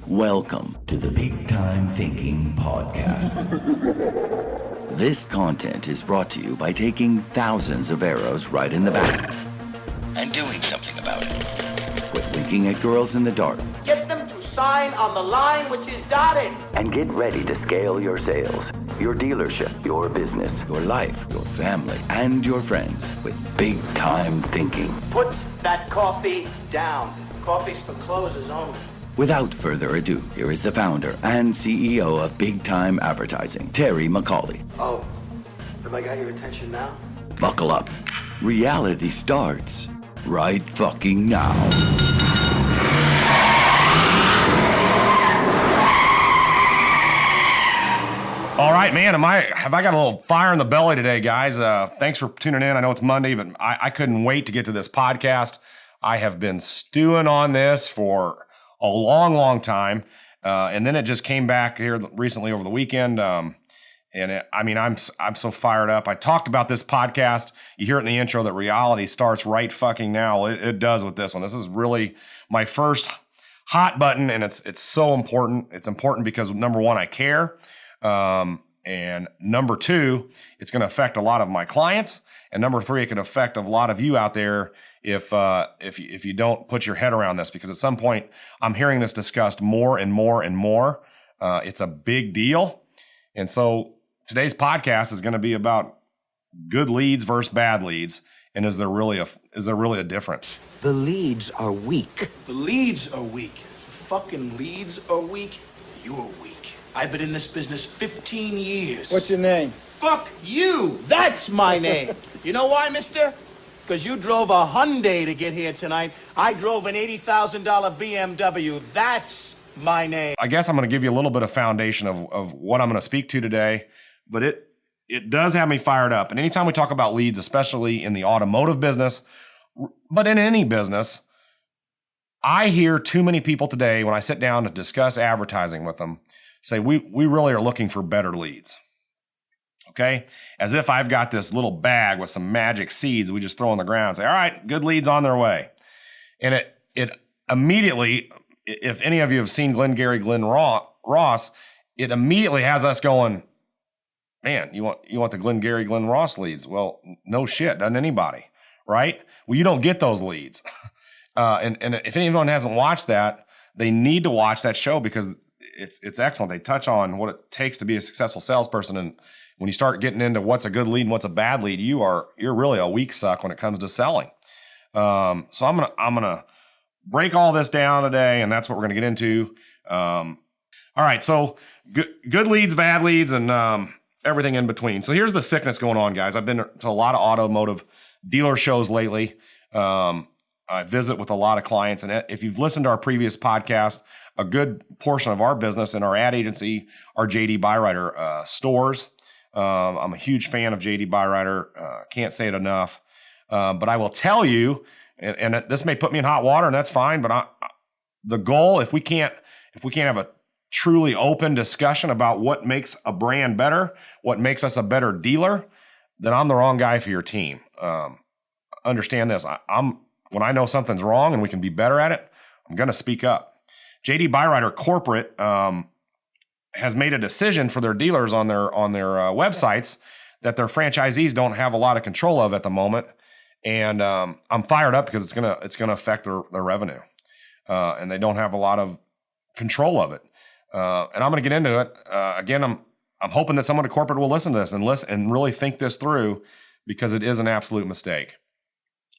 Welcome to the Big Time Thinking Podcast. This content is brought to you by taking thousands of arrows right in the back and doing something about it. Quit winking at girls in the dark. Get them to sign on the line which is dotted. And get ready to scale your sales, your dealership, your business, your life, your family, and your friends with Big Time Thinking. Put that coffee down. Coffee's for closers only. Without further ado, here is the founder and CEO of Big Time Advertising, Terry McCauley. Oh, have I got your attention now? Buckle up. Reality starts right fucking now. All right, man. Have I got a little fire in the belly today, guys? Thanks for tuning in. I know it's Monday, but I couldn't wait to get to this podcast. I have been stewing on this for a long, long time, and then it just came back here recently over the weekend. I'm so fired up. I talked about this podcast. You hear it in the intro that reality starts right fucking now. It does with this one. This is really my first hot button, and it's so important. It's important because number one, I care. And number two, it's going to affect a lot of my clients. And number three, it could affect a lot of you out there if you don't put your head around this, because at some point I'm hearing this discussed more and more and more. It's a big deal. And so today's podcast is going to be about good leads versus bad leads. And is there really a difference? The leads are weak. The leads are weak. The fucking leads are weak. You're weak. I've been in this business 15 years. What's your name? Fuck you. That's my name. You know why, mister? Because you drove a Hyundai to get here tonight. I drove an $80,000 BMW. That's my name. I guess I'm going to give you a little bit of foundation of what I'm going to speak to today, but it does have me fired up. And anytime we talk about leads, especially in the automotive business, but in any business, I hear too many people today when I sit down to discuss advertising with them say, we really are looking for better leads. Okay? As if I've got this little bag with some magic seeds we just throw on the ground and say, all right, good leads on their way. And it immediately, if any of you have seen Glengarry Glen Ross, it immediately has us going, man, you want the Glengarry Glen Ross leads? Well, no shit, doesn't anybody, right? Well, you don't get those leads. And if anyone hasn't watched that, they need to watch that show because it's excellent. They touch on what it takes to be a successful salesperson, and when you start getting into what's a good lead and what's a bad lead, you're really a weak suck when it comes to selling. So I'm gonna break all this down today, and that's what we're gonna get into. All right, so good leads, bad leads, and everything in between. So here's the sickness going on, guys. I've been to a lot of automotive dealer shows lately. I visit with a lot of clients, and if you've listened to our previous podcast, a good portion of our business in our ad agency are JD Byrider stores. I'm a huge fan of JD Byrider. Can't say it enough. But I will tell you, and this may put me in hot water, and that's fine. But the goal, if we can't have a truly open discussion about what makes a brand better, what makes us a better dealer, then I'm the wrong guy for your team. Understand this. When I know something's wrong and we can be better at it, I'm going to speak up. JD Byrider Corporate has made a decision for their dealers on their websites that their franchisees don't have a lot of control of at the moment, and I'm fired up because it's gonna affect their revenue, and they don't have a lot of control of it. And I'm gonna get into it again. I'm hoping that someone at corporate will listen to this and really think this through, because it is an absolute mistake.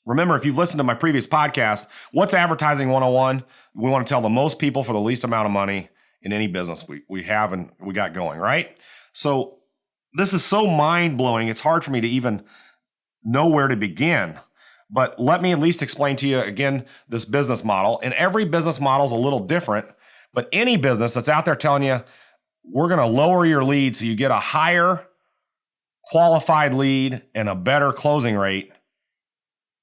Remember, if you've listened to my previous podcast, what's Advertising 101? We want to tell the most people for the least amount of money in any business we have and we got going, right? So this is so mind-blowing, it's hard for me to even know where to begin. But let me at least explain to you, again, this business model. And every business model is a little different, but any business that's out there telling you, we're going to lower your lead so you get a higher qualified lead and a better closing rate,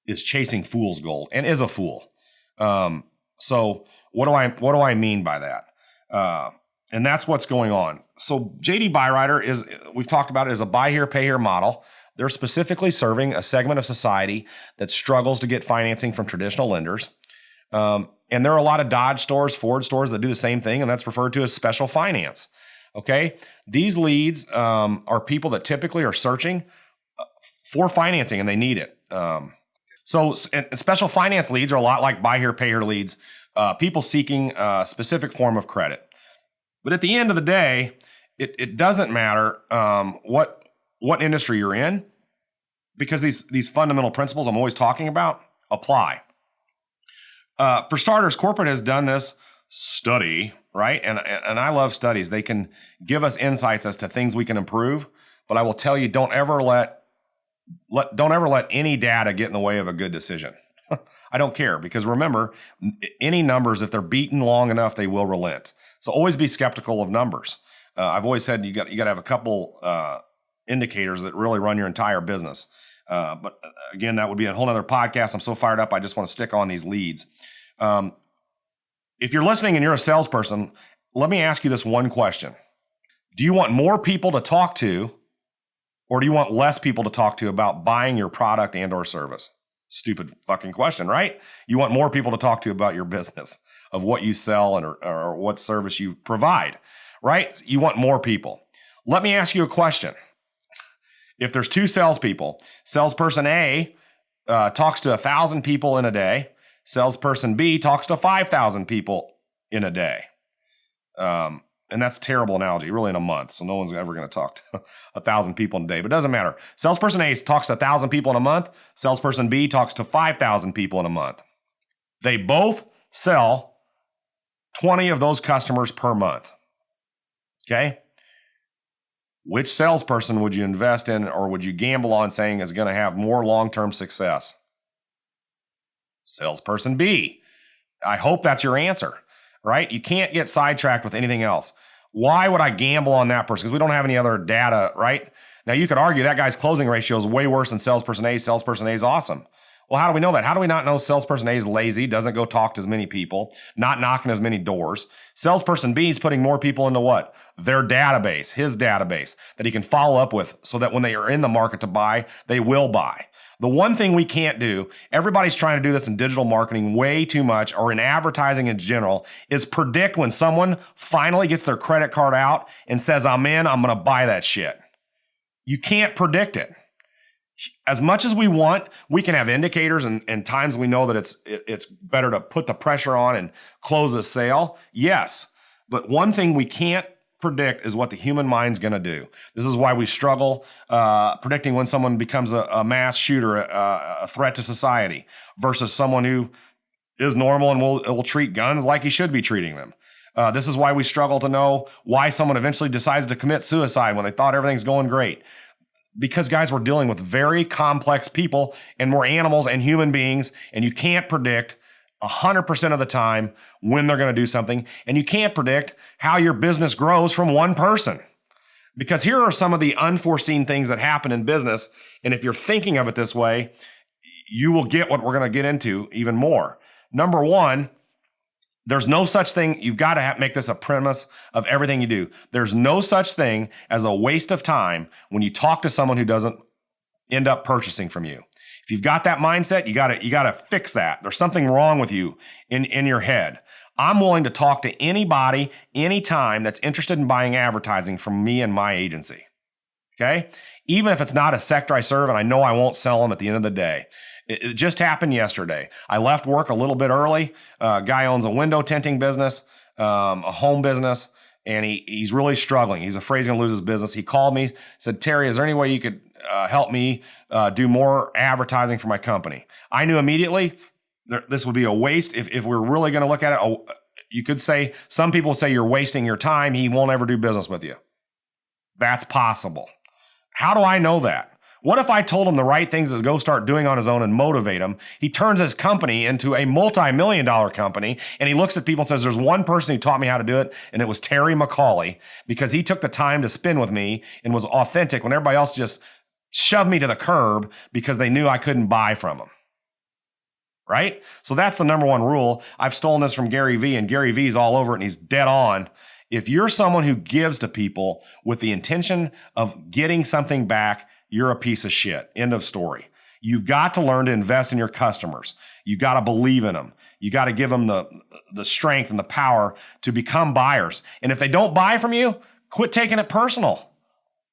is chasing fool's gold and is a fool. So what do I mean by that? And that's what's going on. So JD Byrider we've talked about it as a buy here, pay here model. They're specifically serving a segment of society that struggles to get financing from traditional lenders. And And there are a lot of Dodge stores, Ford stores that do the same thing, and that's referred to as special finance. Okay? These leads are people that typically are searching for financing and they need it. So special finance leads are a lot like buy here, pay here leads, people seeking a specific form of credit. But at the end of the day, it doesn't matter what industry you're in, because these fundamental principles I'm always talking about apply. For starters, corporate has done this study, right? And I love studies. They can give us insights as to things we can improve. But I will tell you, don't ever let any data get in the way of a good decision. I don't care, because remember, any numbers, if they're beaten long enough, they will relent. So always be skeptical of numbers. I've always said you got to have a couple indicators that really run your entire business. But again, that would be a whole other podcast. I'm so fired up. I just want to stick on these leads. If you're listening and you're a salesperson, let me ask you this one question. Do you want more people to talk to, or do you want less people to talk to about buying your product and or service? Stupid fucking question, right? You want more people to talk to about your business, of what you sell or what service you provide, right? You want more people. Let me ask you a question. If there's two salespeople, salesperson A talks to 1,000 people in a day, salesperson B talks to 5,000 people in a day. And that's a terrible analogy, really, in a month. So no one's ever going to talk to 1,000 people in a day, but it doesn't matter. Salesperson A talks to 1,000 people in a month. Salesperson B talks to 5,000 people in a month. They both sell 20 of those customers per month. Okay? Which salesperson would you invest in, or would you gamble on saying is going to have more long-term success? Salesperson B. I hope that's your answer. Right? You can't get sidetracked with anything else. Why would I gamble on that person? Because we don't have any other data, right? Now, you could argue that guy's closing ratio is way worse than salesperson A. Salesperson A is awesome. Well, how do we know that? How do we not know salesperson A is lazy, doesn't go talk to as many people, not knocking as many doors? Salesperson B is putting more people into what? Their database, his database, that he can follow up with, so that when they are in the market to buy, they will buy. The one thing we can't do, everybody's trying to do this in digital marketing way too much, or in advertising in general, is predict when someone finally gets their credit card out and says, I'm in, I'm going to buy that shit. You can't predict it. As much as we want, we can have indicators and times we know that it's better to put the pressure on and close a sale. Yes. But one thing we can't predict is what the human mind's going to do. This is why we struggle predicting when someone becomes a mass shooter, a threat to society, versus someone who is normal and will treat guns like he should be treating them. This is why we struggle to know why someone eventually decides to commit suicide when they thought everything's going great. Because, guys, we're dealing with very complex people, and we're animals and human beings, and you can't predict 100% of the time when they're going to do something, and you can't predict how your business grows from one person. Because here are some of the unforeseen things that happen in business, and if you're thinking of it this way, you will get what we're going to get into even more. Number one, there's no such thing, you've got to make this a premise of everything you do. There's no such thing as a waste of time when you talk to someone who doesn't end up purchasing from you. If you've got that mindset, you got to fix that. There's something wrong with you in your head. I'm willing to talk to anybody, anytime, that's interested in buying advertising from me and my agency. Okay? Even if it's not a sector I serve, and I know I won't sell them at the end of the day. It just happened yesterday. I left work a little bit early. A guy owns a window tinting business, a home business, and he's really struggling. He's afraid he's going to lose his business. He called me, said, Terry, is there any way you could help me do more advertising for my company? I knew immediately this would be a waste. If we're really going to look at it, you could say, some people say you're wasting your time. He won't ever do business with you. That's possible. How do I know that? What if I told him the right things to go start doing on his own and motivate him? He turns his company into a multi-million-dollar company, and he looks at people and says, there's one person who taught me how to do it, and it was Terry McCauley, because he took the time to spend with me and was authentic when everybody else just shoved me to the curb because they knew I couldn't buy from them. Right? So that's the number one rule. I've stolen this from Gary Vee, and Gary Vee's all over it, and he's dead on. If you're someone who gives to people with the intention of getting something back, you're a piece of shit. End of story. You've got to learn to invest in your customers. You've got to believe in them. You got to give them the strength and the power to become buyers. And if they don't buy from you, quit taking it personal.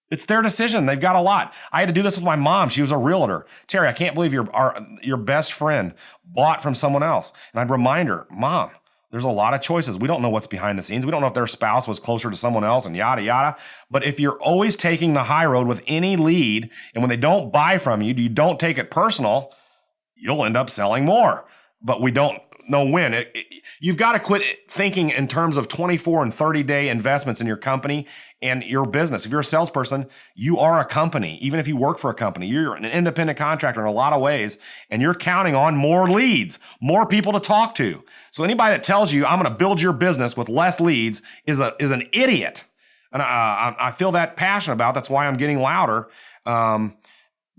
It's their decision. They've got a lot. I had to do this with my mom. She was a realtor. Terry, I can't believe your best friend bought from someone else. And I'd remind her, Mom, there's a lot of choices. We don't know what's behind the scenes. We don't know if their spouse was closer to someone else and yada, yada. But if you're always taking the high road with any lead, and when they don't buy from you, you don't take it personal, you'll end up selling more. But we don't know when. You've got to quit thinking in terms of 24 and 30-day investments in your company and your business. If you're a salesperson, you are a company. Even if you work for a company, you're an independent contractor in a lot of ways, and you're counting on more leads, more people to talk to. So anybody that tells you, I'm going to build your business with less leads is an idiot. And I feel that passionate about. That's why I'm getting louder.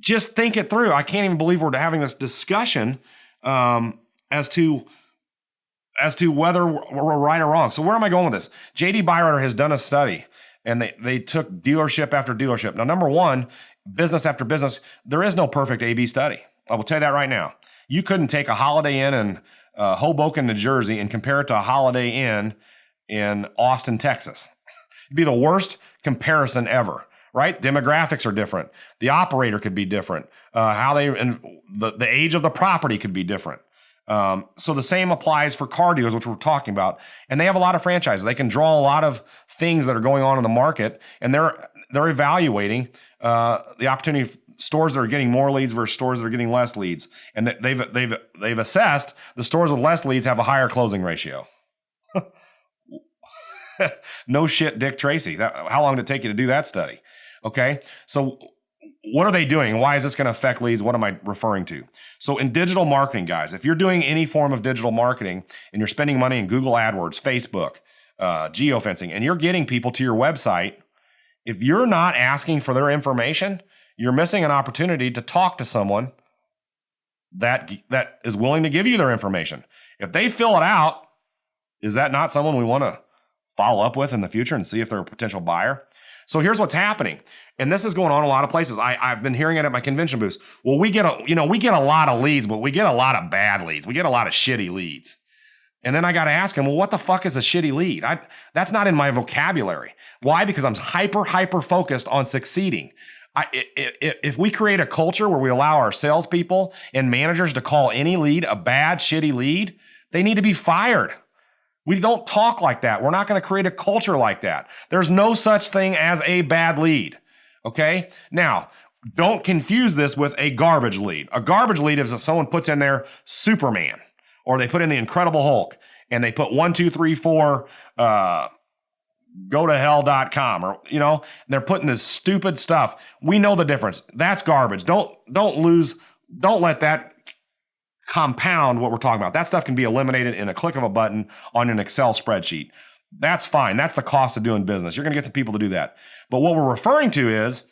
Just think it through. I can't even believe we're having this discussion as to whether we're right or wrong. So where am I going with this? J.D. Byrider has done a study, and they took dealership after dealership. Now, number one, business after business, there is no perfect A/B study. I will tell you that right now. You couldn't take a Holiday Inn in Hoboken, New Jersey, and compare it to a Holiday Inn in Austin, Texas. It'd be the worst comparison ever. Right? Demographics are different. The operator could be different. The age of the property could be different. So the same applies for car dealers, which we're talking about. And they have a lot of franchises. They can draw a lot of things that are going on in the market, and they're evaluating the opportunity of stores that are getting more leads versus stores that are getting less leads. And they've assessed the stores with less leads have a higher closing ratio. No shit, Dick Tracy. How long did it take you to do that study? Okay, so what are they doing? Why is this going to affect leads? What am I referring to? So in digital marketing, guys, if you're doing any form of digital marketing and you're spending money in Google AdWords, Facebook, geofencing, and you're getting people to your website, if you're not asking for their information, you're missing an opportunity to talk to someone that is willing to give you their information. If they fill it out, is that not someone we want to follow up with in the future and see if they're a potential buyer? So here's what's happening, and this is going on in a lot of places. I've been hearing it at my convention booths. Well, we get a lot of leads, but we get a lot of bad leads. We get a lot of shitty leads. And then I got to ask them, well, what the fuck is a shitty lead? That's not in my vocabulary. Why? Because I'm hyper focused on succeeding. If we create a culture where we allow our salespeople and managers to call any lead a bad, shitty lead, they need to be fired. We don't talk like that. We're not going to create a culture like that. There's no such thing as a bad lead. Okay? Now, don't confuse this with a garbage lead. A garbage lead is if someone puts in there Superman, or they put in the Incredible Hulk, and they put 1, 2, 3, 4, go-to-hell.com, or, they're putting this stupid stuff. We know the difference. That's garbage. Don't let that compound what we're talking about. That stuff can be eliminated in a click of a button on an Excel spreadsheet. That's fine. That's the cost of doing business. You're going to get some people to do that. But what we're referring to is,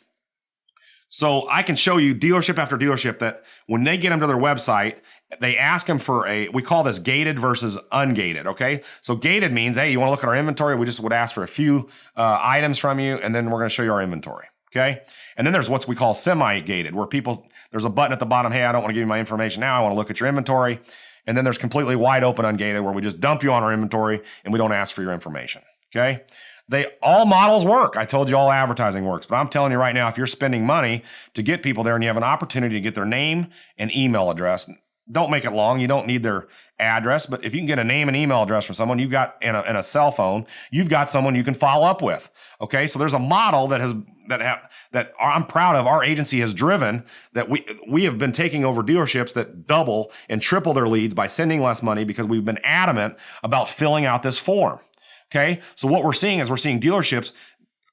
so I can show you dealership after dealership that when they get them to their website, they ask them for we call this gated versus ungated, okay? So gated means, hey, you want to look at our inventory? We just would ask for a few items from you, and then we're going to show you our inventory, okay? And then there's what we call semi-gated, where there's a button at the bottom, hey, I don't want to give you my information now, I want to look at your inventory. And then there's completely wide open ungated, where we just dump you on our inventory and we don't ask for your information, okay? All models work. I told you all advertising works, but I'm telling you right now, if you're spending money to get people there and you have an opportunity to get their name and email address, don't make it long. You don't need their address, but if you can get a name and email address from someone you've got and a cell phone, you've got someone you can follow up with. Okay, so there's a model that I'm proud of. Our agency has driven that we have been taking over dealerships that double and triple their leads by sending less money because we've been adamant about filling out this form. Okay, so what we're seeing is dealerships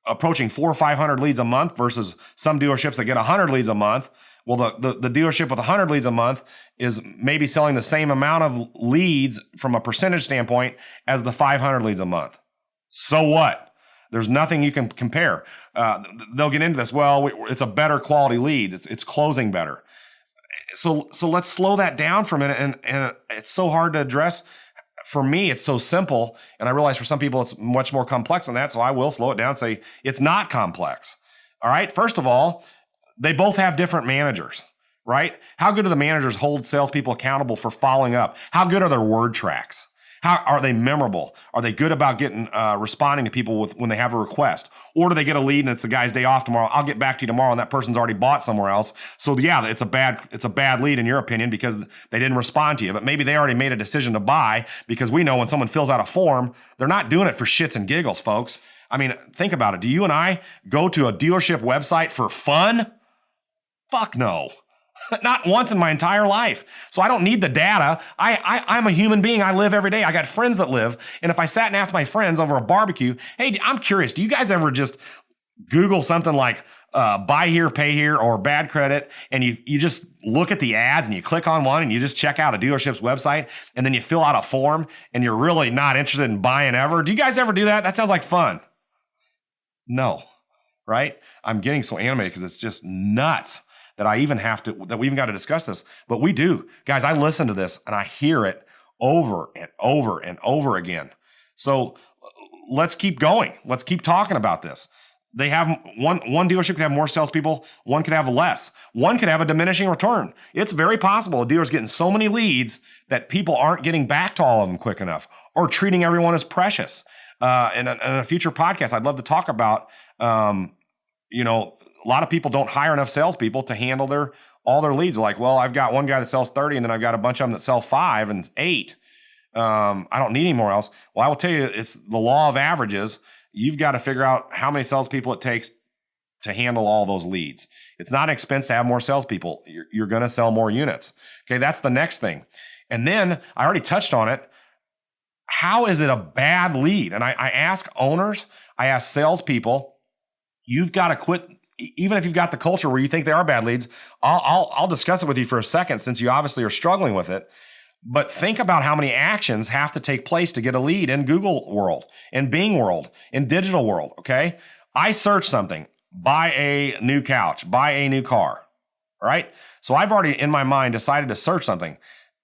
approaching 400 or 500 leads a month versus some dealerships that get 100 leads a month. Well, the dealership with 100 leads a month is maybe selling the same amount of leads from a percentage standpoint as the 500 leads a month. So what? There's nothing you can compare. They'll get into this. Well, it's a better quality lead. It's closing better. So let's slow that down for a minute. And it's so hard to address. For me, it's so simple. And I realize for some people, it's much more complex than that. So I will slow it down and say it's not complex. All right. First of all, they both have different managers. right? How good do the managers hold salespeople accountable for following up? How good are their word tracks? How are they memorable? Are they good about getting responding to people when they have a request? Or do they get a lead and it's the guy's day off tomorrow? I'll get back to you tomorrow, and that person's already bought somewhere else. So yeah, it's a bad lead in your opinion because they didn't respond to you. But maybe they already made a decision to buy, because we know when someone fills out a form, they're not doing it for shits and giggles, folks. I mean, think about it. Do you and I go to a dealership website for fun? Fuck no. Not once in my entire life. So I don't need the data. I'm a human being. I live every day. I got friends that live. And if I sat and asked my friends over a barbecue, hey, I'm curious, do you guys ever just Google something like buy here, pay here, or bad credit, and you just look at the ads and you click on one and you just check out a dealership's website and then you fill out a form and you're really not interested in buying ever? Do you guys ever do that? That sounds like fun. No, right? I'm getting so animated because it's just nuts that we even got to discuss this, but we do. Guys, I listen to this and I hear it over and over and over again. So let's keep going. Let's keep talking about this. They have one dealership could have more salespeople, one could have less. One could have a diminishing return. It's very possible a dealer's getting so many leads that people aren't getting back to all of them quick enough, or treating everyone as precious. In a future podcast, I'd love to talk about, a lot of people don't hire enough salespeople to handle all their leads. They're like, well, I've got one guy that sells 30, and then I've got a bunch of them that sell 5 and 8. I don't need any more else. Well, I will tell you, it's the law of averages. You've got to figure out how many salespeople it takes to handle all those leads. It's not an expense to have more salespeople. You're going to sell more units. Okay, that's the next thing. And then I already touched on it. How is it a bad lead? And I ask owners, I ask salespeople, you've got to quit. Even if you've got the culture where you think they are bad leads, I'll discuss it with you for a second, since you obviously are struggling with it. But think about how many actions have to take place to get a lead in Google world, in Bing world, in digital world, okay? I search something, buy a new couch, buy a new car, all right? So I've already in my mind decided to search something.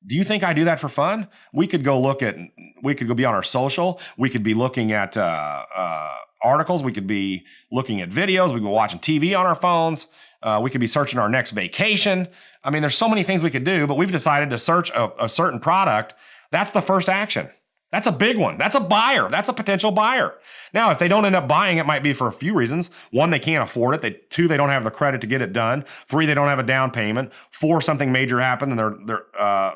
Do you think I do that for fun? We could go be on our social. We could be looking at articles. We could be looking at videos. We could be watching TV on our phones. We could be searching our next vacation. I mean, there's so many things we could do, but we've decided to search a certain product. That's the first action. That's a big one. That's a buyer. That's a potential buyer. Now, if they don't end up buying, it might be for a few reasons. 1, they can't afford it. 2, they don't have the credit to get it done. 3, they don't have a down payment. 4, something major happened and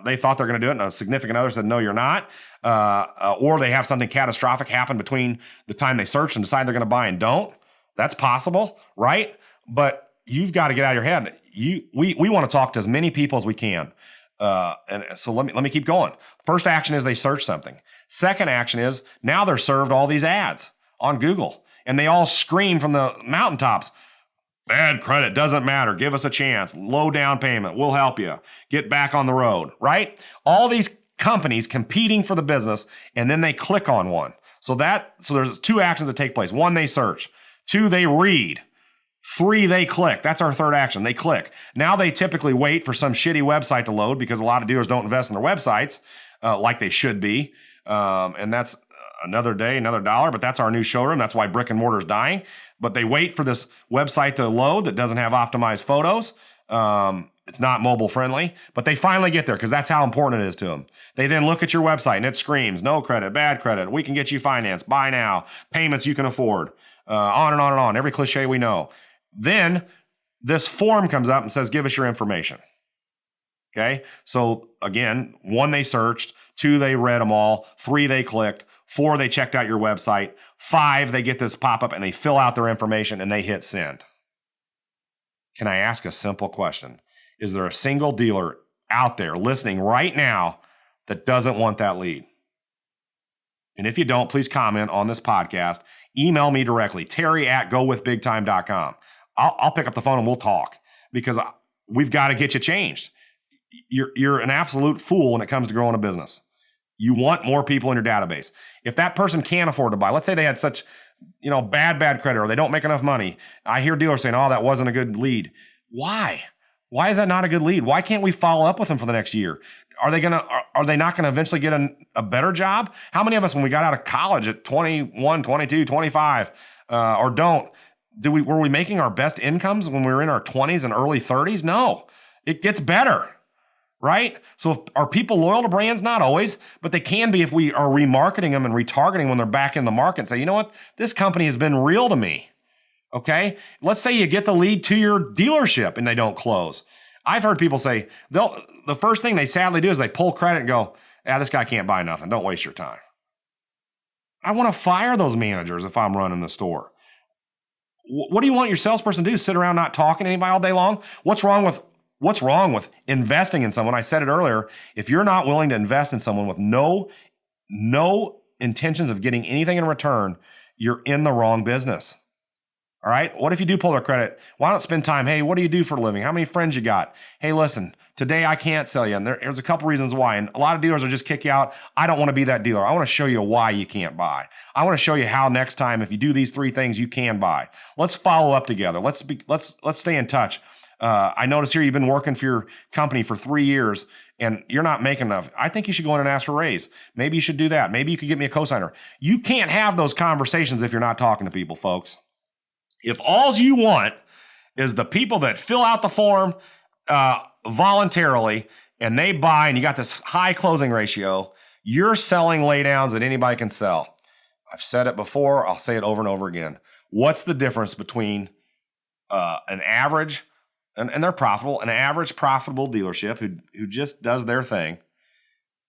they thought they're going to do it, and a significant other said, no, you're not. Or they have something catastrophic happen between the time they search and decide they're going to buy and don't. That's possible, right? But you've got to get out of your head. We want to talk to as many people as we can. And so let me keep going. First action is they search something. Second action is now they're served all these ads on Google, and they all scream from the mountaintops, bad credit, doesn't matter, give us a chance, low down payment, we'll help you, get back on the road, right? All these companies competing for the business, and then they click on one. So there's 2 actions that take place. 1, they search. 2, they read. 3, they click. That's our third action. They click. Now they typically wait for some shitty website to load, because a lot of dealers don't invest in their websites like they should be. And that's another day, another dollar, but that's our new showroom. That's why brick and mortar is dying. But they wait for this website to load that doesn't have optimized photos. It's not mobile friendly, but they finally get there because that's how important it is to them. They then look at your website and it screams, no credit, bad credit, we can get you financed, buy now, payments you can afford, on and on and on, every cliche we know. Then this form comes up and says, give us your information. Okay, so again, 1, they searched. 2, they read them all. 3, they clicked. 4, they checked out your website. 5, they get this pop-up and they fill out their information and they hit send. Can I ask a simple question? Is there a single dealer out there listening right now that doesn't want that lead? And if you don't, please comment on this podcast. Email me directly, terry@gowithbigtime.com. I'll pick up the phone and we'll talk, because we've got to get you changed. You're an absolute fool when it comes to growing a business. You want more people in your database. If that person can't afford to buy, let's say they had such, bad credit, or they don't make enough money. I hear dealers saying, oh, that wasn't a good lead. Why? Why is that not a good lead? Why can't we follow up with them for the next year? Are they not going to eventually get a better job? How many of us, when we got out of college at 21, 22, 25, were we making our best incomes when we were in our 20s and early 30s? No. It gets better, right? So are people loyal to brands? Not always, but they can be if we are remarketing them and retargeting when they're back in the market and say, you know what? This company has been real to me. Okay? Let's say you get the lead to your dealership and they don't close. I've heard people say, the first thing they sadly do is they pull credit and go, this guy can't buy nothing. Don't waste your time. I want to fire those managers if I'm running the store. What do you want your salesperson to do? Sit around not talking to anybody all day long? What's wrong with investing in someone? I said it earlier. If you're not willing to invest in someone with no intentions of getting anything in return, you're in the wrong business. All right. What if you do pull their credit? Why not spend time? Hey, what do you do for a living? How many friends you got? Hey, listen, today I can't sell you. And there's a couple reasons why. And a lot of dealers will just kick you out. I don't want to be that dealer. I want to show you why you can't buy. I want to show you how next time, if you do these 3 things, you can buy. Let's follow up together. Let's stay in touch. I notice here you've been working for your company for 3 years and you're not making enough. I think you should go in and ask for a raise. Maybe you should do that. Maybe you could get me a cosigner. You can't have those conversations if you're not talking to people, folks. If all you want is the people that fill out the form voluntarily and they buy and you got this high closing ratio, you're selling laydowns that anybody can sell. I've said it before. I'll say it over and over again. What's the difference between an average, and they're profitable, an average profitable dealership who just does their thing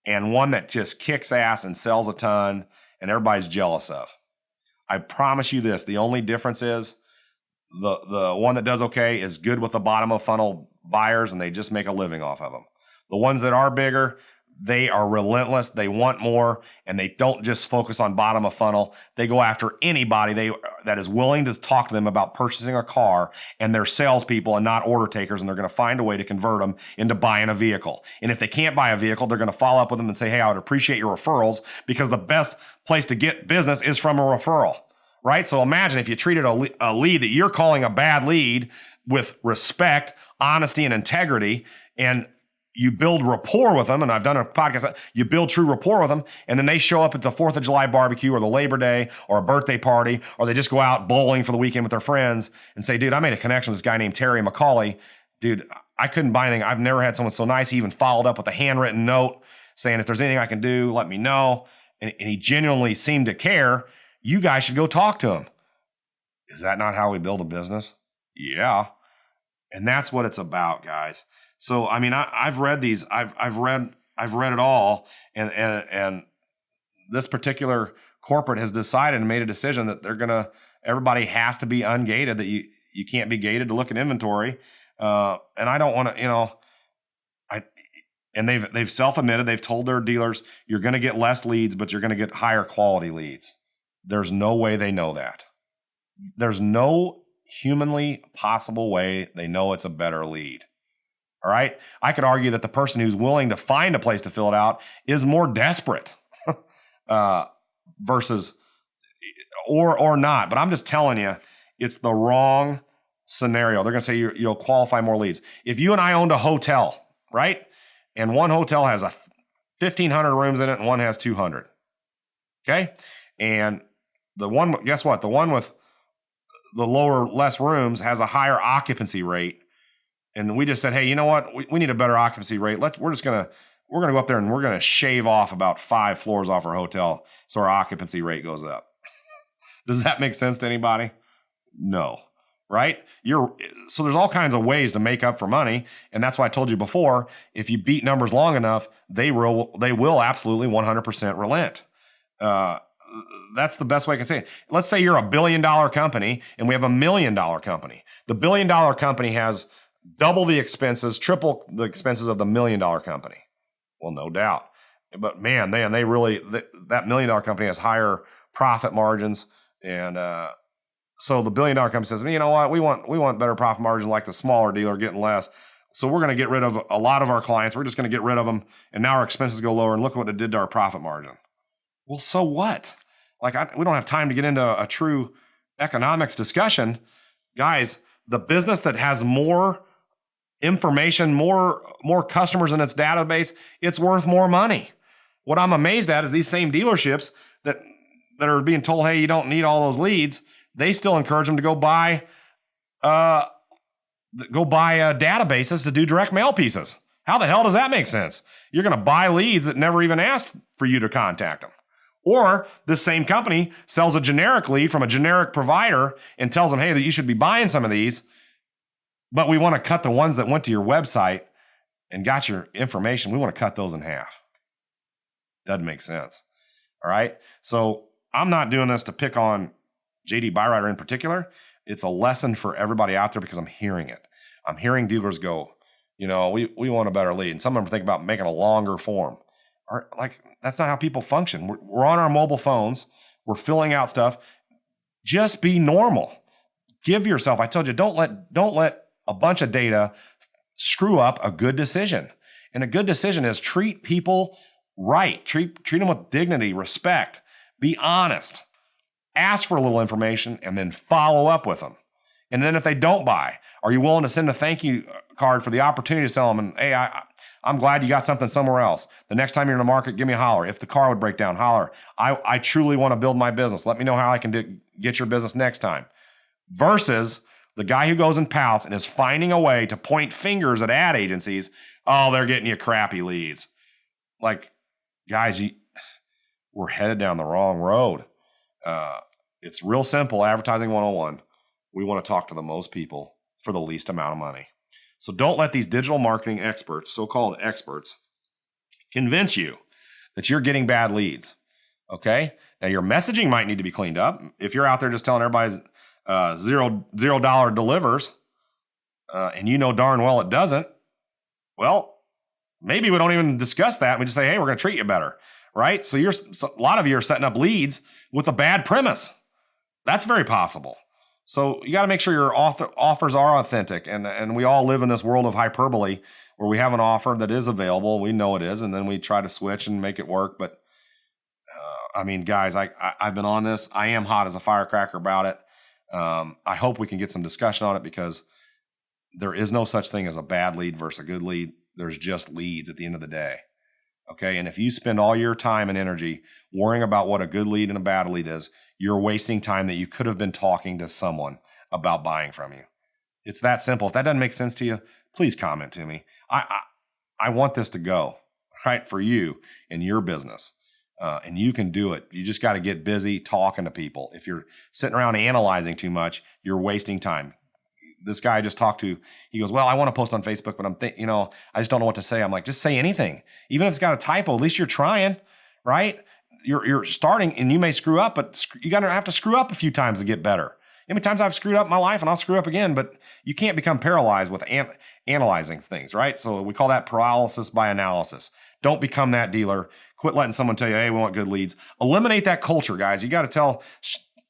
and one that just kicks ass and sells a ton and everybody's jealous of? I promise you this, the only difference is the one that does okay is good with the bottom of funnel buyers and they just make a living off of them. The ones that are bigger, they are relentless. They want more and they don't just focus on bottom of funnel. They go after anybody that is willing to talk to them about purchasing a car, and they're salespeople and not order takers, and they're going to find a way to convert them into buying a vehicle. And if they can't buy a vehicle, they're going to follow up with them and say, hey, I would appreciate your referrals, because the best place to get business is from a referral. Right? So imagine if you treated a lead that you're calling a bad lead with respect, honesty, and integrity, and you build rapport with them, and I've done a podcast, you build true rapport with them, and then they show up at the 4th of July barbecue or the Labor Day or a birthday party, or they just go out bowling for the weekend with their friends and say, dude, I made a connection with this guy named Terry McCauley. Dude, I couldn't buy anything. I've never had someone so nice. He even followed up with a handwritten note saying, if there's anything I can do, let me know. And he genuinely seemed to care. You guys should go talk to him. Is that not how we build a business? Yeah. And that's what it's about, guys. So, I mean, I've read these. I've read it all. And this particular corporate has decided and made a decision that everybody has to be ungated, that you can't be gated to look at inventory. And I don't want to, and they've self-admitted, they've told their dealers, you're going to get less leads, but you're going to get higher quality leads. There's no way they know that. There's no humanly possible way they know it's a better lead. All right? I could argue that the person who's willing to find a place to fill it out is more desperate versus or not. But I'm just telling you, it's the wrong scenario. They're going to say you'll qualify more leads. If you and I owned a hotel, right? And one hotel has 1,500 rooms in it and one has 200. Okay? And guess what? The one with the less rooms has a higher occupancy rate. And we just said, hey, you know what? We need a better occupancy rate. We're going to go up there and we're going to shave off about 5 floors off our hotel so our occupancy rate goes up. Does that make sense to anybody? No. Right? So there's all kinds of ways to make up for money. And that's why I told you before, if you beat numbers long enough, they will absolutely 100% relent. That's the best way I can say it. Let's say you're a $1 billion company and we have a $1 million company. The $1 billion company has double the expenses, triple the expenses of the $1 million company. Well, no doubt. But man, that $1 million company has higher profit margins. And so the $1 billion company says, you know what, we want better profit margins, like the smaller dealer getting less. So we're going to get rid of a lot of our clients. We're just going to get rid of them. And now our expenses go lower. And look what it did to our profit margin. Well, so what? We don't have time to get into a true economics discussion. Guys, the business that has more information, more customers in its database, it's worth more money. What I'm amazed at is these same dealerships that are being told, hey, you don't need all those leads, they still encourage them to go buy go buy databases to do direct mail pieces. How the hell does that make sense? You're going to buy leads that never even asked for you to contact them. Or this same company sells a generic lead from a generic provider and tells them, hey, that you should be buying some of these, but we want to cut the ones that went to your website and got your information. We want to cut those in half. Doesn't make sense. All right. So I'm not doing this to pick on JD Byrider in particular. It's a lesson for everybody out there because I'm hearing it. I'm hearing dealers go, we want a better lead. And some of them think about making a longer form. Or like, that's not how people function. We're on our mobile phones. We're filling out stuff. Just be normal. Give yourself, I told you, don't let a bunch of data screw up a good decision. And a good decision is treat people right. Treat them with dignity, respect. Be honest. Ask for a little information and then follow up with them. And then if they don't buy, are you willing to send a thank you card for the opportunity to sell them? And hey, I'm glad you got something somewhere else. The next time you're in the market, give me a holler. If the car would break down, holler. I truly want to build my business. Let me know how I can get your business next time. Versus the guy who goes and pouts and is finding a way to point fingers at ad agencies. Oh, they're getting you crappy leads. Like, guys, we're headed down the wrong road. It's real simple. Advertising 101. We want to talk to the most people for the least amount of money. So don't let these digital marketing experts, so-called experts, convince you that you're getting bad leads. Okay? Now your messaging might need to be cleaned up. If you're out there just telling everybody $0 delivers, and you know darn well it doesn't, well, maybe we don't even discuss that. We just say, hey, we're going to treat you better, right? So a lot of you are setting up leads with a bad premise. That's very possible. So you got to make sure your offers are authentic, and we all live in this world of hyperbole where we have an offer that is available. We know it is, and then we try to switch and make it work. But guys, I've been on this. I am hot as a firecracker about it. I hope we can get some discussion on it because there is no such thing as a bad lead versus a good lead. There's just leads at the end of the day. Okay. And if you spend all your time and energy worrying about what a good lead and a bad lead is, you're wasting time that you could have been talking to someone about buying from you. It's that simple. If that doesn't make sense to you, please comment to me. I want this to go right for you and your business. And you can do it. You just got to get busy talking to people. If you're sitting around analyzing too much, you're wasting time. This guy I just talked to, he goes, well, I want to post on Facebook, but I just don't know what to say. I'm like, just say anything. Even if it's got a typo, at least you're trying, right? You're starting and you may screw up, but you got to have to screw up a few times to get better. How many times I've screwed up in my life and I'll screw up again, but you can't become paralyzed with analyzing things, right? So we call that paralysis by analysis. Don't become that dealer. Quit letting someone tell you, hey, we want good leads. Eliminate that culture, guys. You got to tell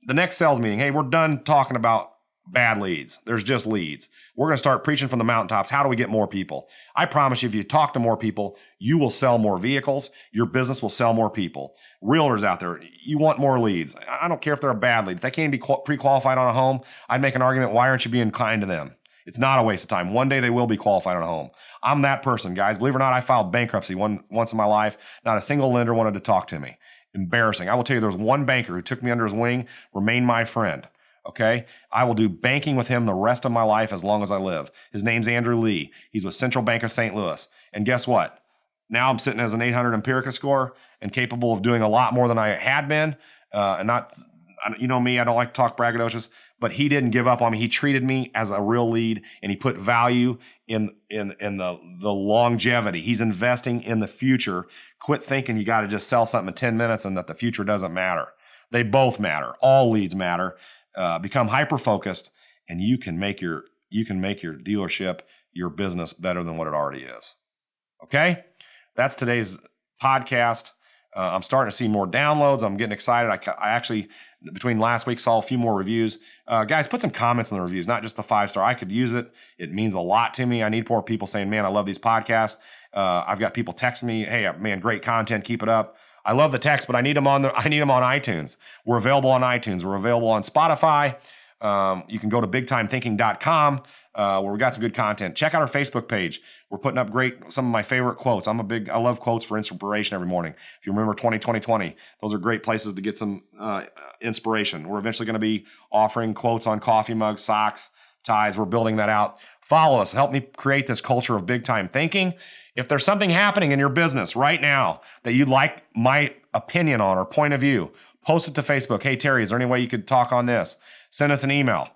the next sales meeting, hey, we're done talking about bad leads. There's just leads. We're going to start preaching from the mountaintops. How do we get more people? I promise you, if you talk to more people, you will sell more vehicles. Your business will sell more people. Realtors out there, you want more leads. I don't care if they're a bad lead. If they can't be pre-qualified on a home, I'd make an argument, why aren't you being kind to them? It's not a waste of time. One day they will be qualified on a home. I'm that person, guys. Believe it or not, I filed bankruptcy once in my life. Not a single lender wanted to talk to me. Embarrassing. I will tell you, there was one banker who took me under his wing, remained my friend. Okay, I will do banking with him the rest of my life as long as I live. His name's Andrew Lee. He's with Central Bank of St. Louis. And guess what? Now I'm sitting as an 800 Empirica score and capable of doing a lot more than I had been. And not, you know me, I don't like to talk braggadocious, but he didn't give up on me. He treated me as a real lead, and he put value in the longevity. He's investing in the future. Quit thinking you got to just sell something in 10 minutes and that the future doesn't matter. They both matter. All leads matter. Become hyper-focused, and you can make your dealership, your business better than what it already is. Okay? That's today's podcast. I'm starting to see more downloads. I'm getting excited. I actually, between last week, saw a few more reviews. Guys, put some comments in the reviews, not just the 5-star. I could use it. It means a lot to me. I need more people saying, man, I love these podcasts. I've got people texting me, hey, man, great content. Keep it up. I love the text, but I need them on iTunes. We're available on iTunes. We're available on Spotify. You can go to bigtimethinking.com where we got some good content. Check out our Facebook page. We're putting up some of my favorite quotes. I love quotes for inspiration every morning. If you remember 2020, those are great places to get some inspiration. We're eventually going to be offering quotes on coffee mugs, socks, ties. We're building that out. Follow us. Help me create this culture of big time thinking. If there's something happening in your business right now that you'd like my opinion on or point of view, post it to Facebook. Hey, Terry, is there any way you could talk on this? Send us an email.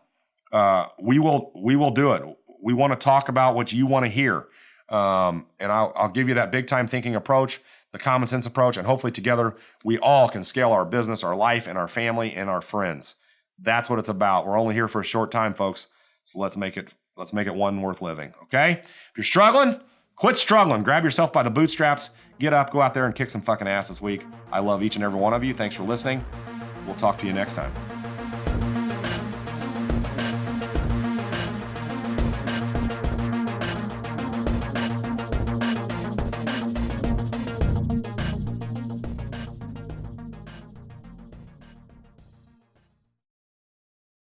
We will do it. We want to talk about what you want to hear. And I'll give you that big time thinking approach, the common sense approach, and hopefully together we all can scale our business, our life, and our family and our friends. That's what it's about. We're only here for a short time, folks. So let's make it one worth living. Okay? If you're struggling, quit struggling. Grab yourself by the bootstraps. Get up, go out there and kick some fucking ass this week. I love each and every one of you. Thanks for listening. We'll talk to you next time.